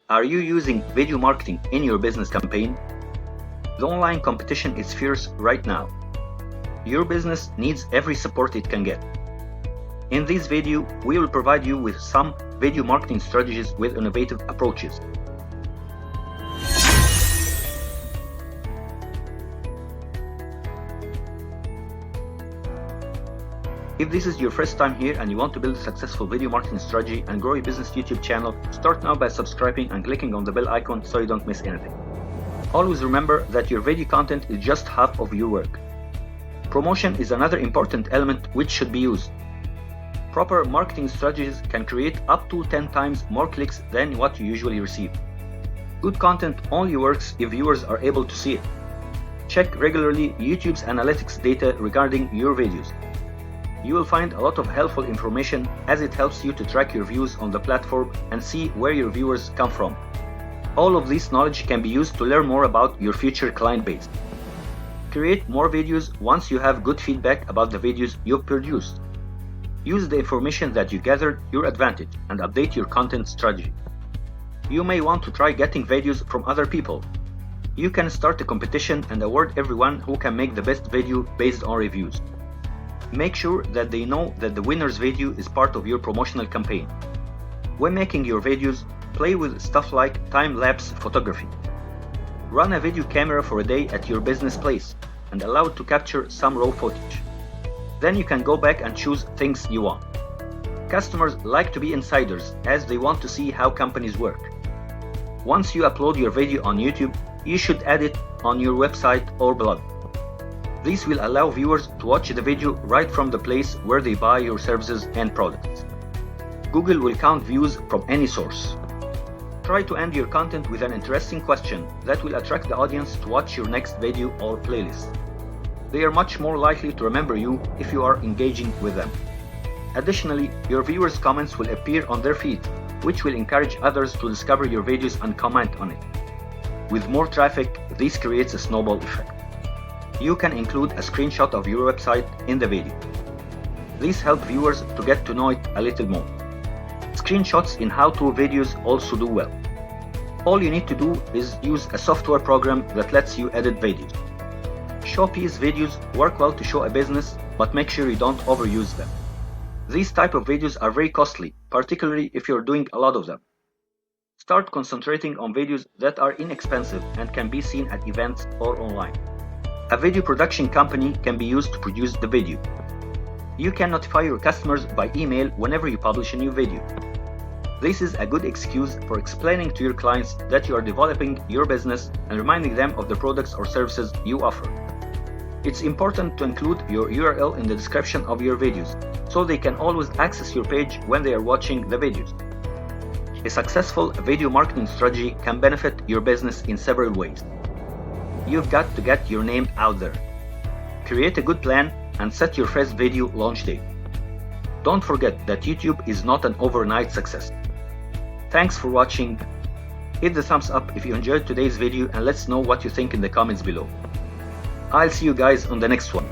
Are you using video marketing in your business campaign? The online competition is fierce right now. Your business needs every support it can get. In this video, we will provide you with some video marketing strategies with innovative approaches. If this is your first time here and you want to build a successful video marketing strategy and grow your business YouTube channel, start now by subscribing and clicking on the bell icon so you don't miss anything. Always remember that your video content is just half of your work. Promotion is another important element which should be used. Proper marketing strategies can create up to 10 times more clicks than what you usually receive. Good content only works if viewers are able to see it. Check regularly YouTube's analytics data regarding your videos. You will find a lot of helpful information as it helps you to track your views on the platform and see where your viewers come from. All of this knowledge can be used to learn more about your future client base. Create more videos once you have good feedback about the videos you've produced. Use the information that you gathered to your advantage and update your content strategy. You may want to try getting videos from other people. You can start a competition and award everyone who can make the best video based on reviews. Make sure that they know that the winner's video is part of your promotional campaign. When making your videos, play with stuff like time-lapse photography. Run a video camera for a day at your business place and allow it to capture some raw footage. Then you can go back and choose things you want. Customers like to be insiders as they want to see how companies work. Once you upload your video on YouTube, you should add it on your website or blog. This will allow viewers to watch the video right from the place where they buy your services and products. Google will count views from any source. Try to end your content with an interesting question that will attract the audience to watch your next video or playlist. They are much more likely to remember you if you are engaging with them. Additionally, your viewers' comments will appear on their feed, which will encourage others to discover your videos and comment on it. With more traffic, this creates a snowball effect. You can include a screenshot of your website in the video. This helps viewers to get to know it a little more. Screenshots in how-to videos also do well. All you need to do is use a software program that lets you edit videos. Showpiece videos work well to show a business, but make sure you don't overuse them. These type of videos are very costly, particularly if you're doing a lot of them. Start concentrating on videos that are inexpensive and can be seen at events or online. A video production company can be used to produce the video. You can notify your customers by email whenever you publish a new video. This is a good excuse for explaining to your clients that you are developing your business and reminding them of the products or services you offer. It's important to include your URL in the description of your videos, so they can always access your page when they are watching the videos. A successful video marketing strategy can benefit your business in several ways. You've got to get your name out there. Create a good plan and set your first video launch date. Don't forget that YouTube is not an overnight success. Thanks for watching. Hit the thumbs up if you enjoyed today's video and let's know what you think in the comments below. I'll see you guys on the next one.